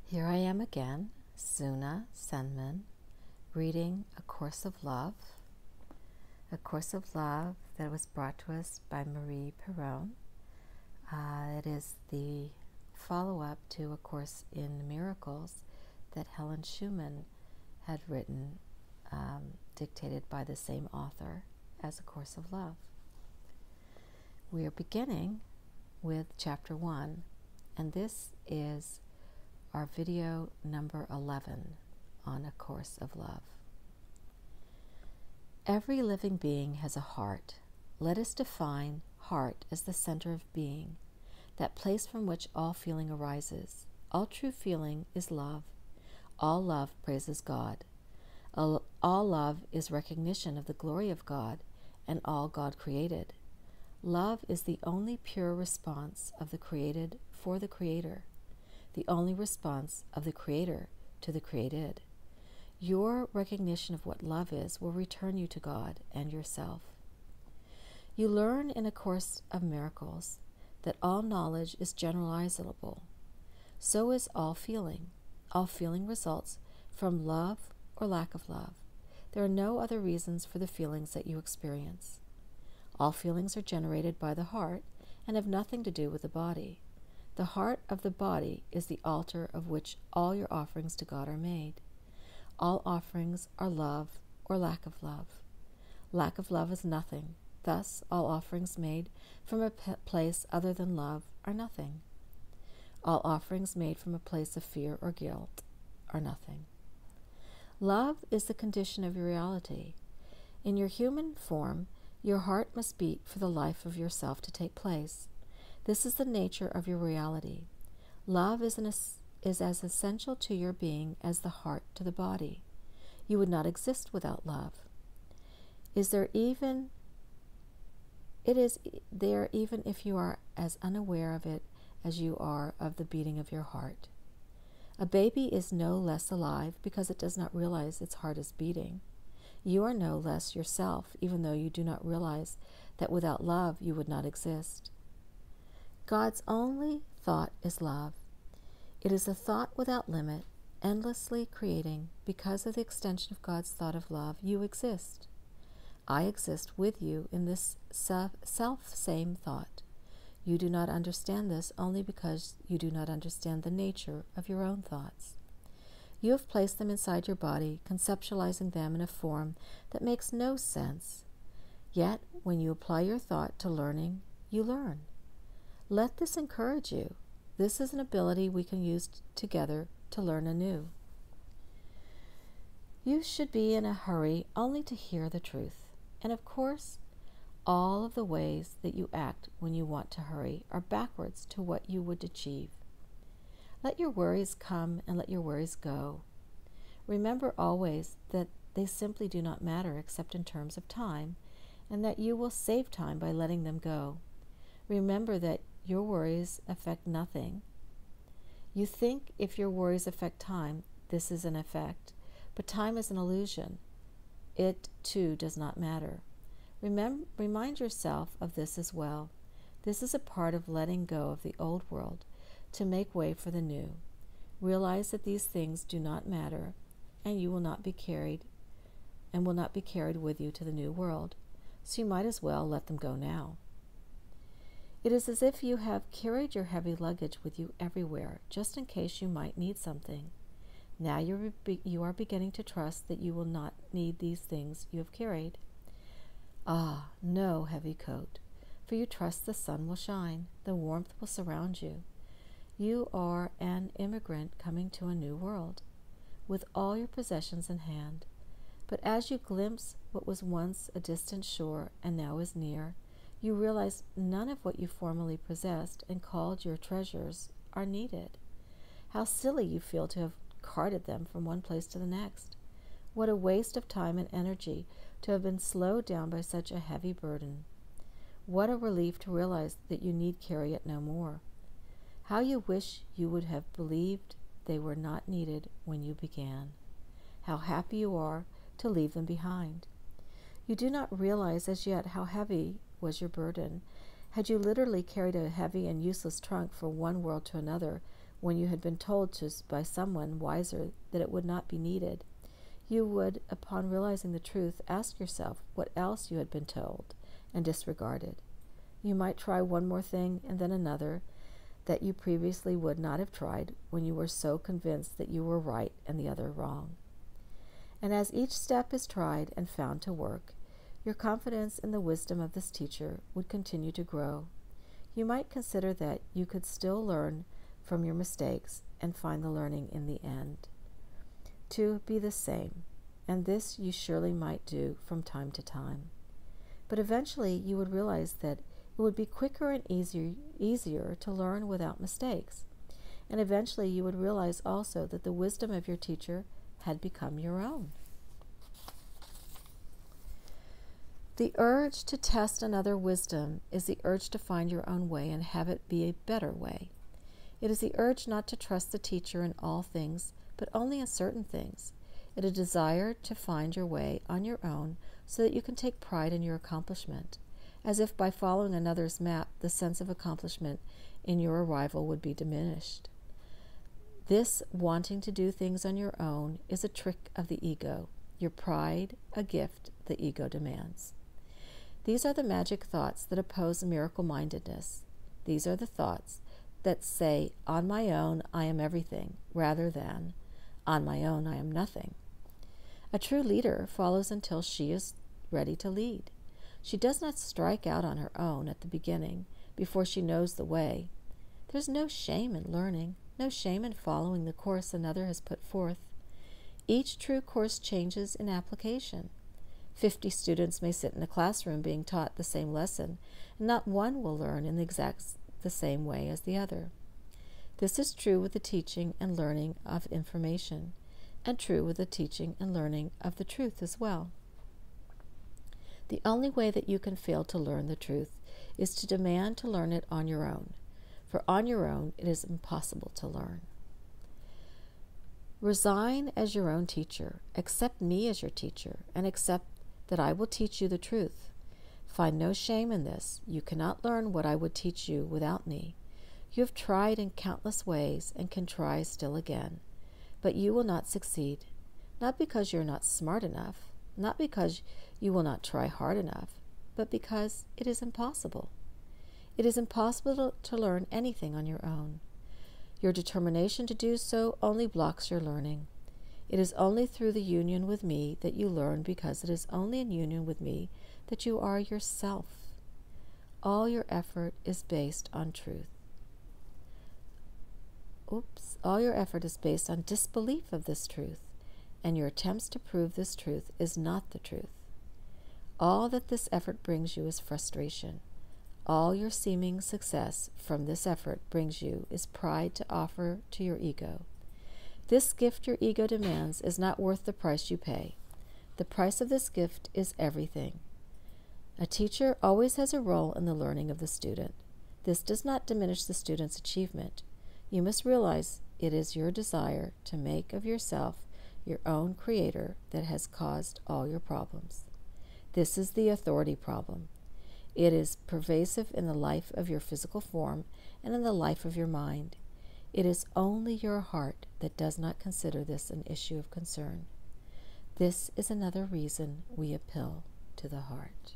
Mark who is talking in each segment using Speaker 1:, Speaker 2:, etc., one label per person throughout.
Speaker 1: Here I am again, Suna Senman, reading A Course of Love. A Course of Love that was brought to us by Marie Perron. It is the follow-up to A Course in Miracles that Helen Schumann had written, dictated by the same author as A Course of Love. We are beginning with Chapter 1, and this is our video number 11 on A Course of Love. Every living being has a heart. Let us define heart as the center of being, that place from which all feeling arises. All true feeling is love. All love praises God. All love is recognition of the glory of God and all God created. Love is the only pure response of the created for the Creator, the only response of the Creator to the created. Your recognition of what love is will return you to God and yourself. You learn in A Course of Miracles that all knowledge is generalizable. So is all feeling. All feeling results from love or lack of love. There are no other reasons for the feelings that you experience. All feelings are generated by the heart and have nothing to do with the body. The heart of the body is the altar of which all your offerings to God are made. All offerings are love or lack of love. Lack of love is nothing. Thus, all offerings made from a place other than love are nothing. All offerings made from a place of fear or guilt are nothing. Love is the condition of your reality. In your human form, your heart must beat for the life of yourself to take place. This is the nature of your reality. Love is as essential to your being as the heart to the body. You would not exist without love. It is there even if you are as unaware of it as you are of the beating of your heart. A baby is no less alive because it does not realize its heart is beating. You are no less yourself, even though you do not realize that without love you would not exist. God's only thought is love. It is a thought without limit, endlessly creating. Because of the extension of God's thought of love, you exist. I exist with you in this self-same thought. You do not understand this only because you do not understand the nature of your own thoughts. You have placed them inside your body, conceptualizing them in a form that makes no sense. Yet, when you apply your thought to learning, you learn. Let this encourage you. This is an ability we can use together to learn anew. You should be in a hurry only to hear the truth. And of course, all of the ways that you act when you want to hurry are backwards to what you would achieve. Let your worries come and let your worries go. Remember always that they simply do not matter except in terms of time, and that you will save time by letting them go. Remember that your worries affect nothing. You think if your worries affect time, this is an effect, but time is an illusion. It, too, does not matter. Remind yourself of this as well. This is a part of letting go of the old world to make way for the new. Realize that these things do not matter, and you will not be carried with you to the new world, so you might as well let them go now. It is as if you have carried your heavy luggage with you everywhere, just in case you might need something. Now you are beginning to trust that you will not need these things you have carried. Ah, no heavy coat, for you trust the sun will shine, the warmth will surround you. You are an immigrant coming to a new world, with all your possessions in hand. But as you glimpse what was once a distant shore and now is near, you realize none of what you formerly possessed and called your treasures are needed. How silly you feel to have carted them from one place to the next. What a waste of time and energy to have been slowed down by such a heavy burden. What a relief to realize that you need carry it no more. How you wish you would have believed they were not needed when you began. How happy you are to leave them behind. You do not realize as yet how heavy was your burden. Had you literally carried a heavy and useless trunk from one world to another, when you had been told by someone wiser that it would not be needed, you would, upon realizing the truth, ask yourself what else you had been told and disregarded. You might try one more thing and then another that you previously would not have tried when you were so convinced that you were right and the other wrong. And as each step is tried and found to work, your confidence in the wisdom of this teacher would continue to grow. You might consider that you could still learn from your mistakes and find the learning in the end to be the same, and this you surely might do from time to time. But eventually you would realize that it would be quicker and easier to learn without mistakes. And eventually you would realize also that the wisdom of your teacher had become your own. The urge to test another wisdom is the urge to find your own way and have it be a better way. It is the urge not to trust the teacher in all things, but only in certain things. It is a desire to find your way on your own so that you can take pride in your accomplishment, as if by following another's map the sense of accomplishment in your arrival would be diminished. This wanting to do things on your own is a trick of the ego, your pride, a gift the ego demands. These are the magic thoughts that oppose miracle-mindedness. These are the thoughts that say, on my own I am everything, rather than, on my own I am nothing. A true leader follows until she is ready to lead. She does not strike out on her own at the beginning, before she knows the way. There's no shame in learning, no shame in following the course another has put forth. Each true course changes in application. 50 students may sit in a classroom being taught the same lesson, and not one will learn in the same way as the other. This is true with the teaching and learning of information, and true with the teaching and learning of the truth as well. The only way that you can fail to learn the truth is to demand to learn it on your own, for on your own it is impossible to learn. Resign as your own teacher, accept me as your teacher, and accept that I will teach you the truth. Find no shame in this. You cannot learn what I would teach you without me. You have tried in countless ways and can try still again, but you will not succeed, not because you are not smart enough, not because you will not try hard enough, but because it is impossible. It is impossible to learn anything on your own. Your determination to do so only blocks your learning. It is only through the union with me that you learn, because it is only in union with me that you are yourself. All your effort is based on truth. All your effort is based on disbelief of this truth, and your attempts to prove this truth is not the truth. All that this effort brings you is frustration. All your seeming success from this effort brings you is pride to offer to your ego. This gift your ego demands is not worth the price you pay. The price of this gift is everything. A teacher always has a role in the learning of the student. This does not diminish the student's achievement. You must realize it is your desire to make of yourself your own creator that has caused all your problems. This is the authority problem. It is pervasive in the life of your physical form and in the life of your mind. It is only your heart that does not consider this an issue of concern. This is another reason we appeal to the heart.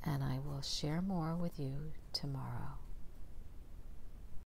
Speaker 1: And I will share more with you tomorrow.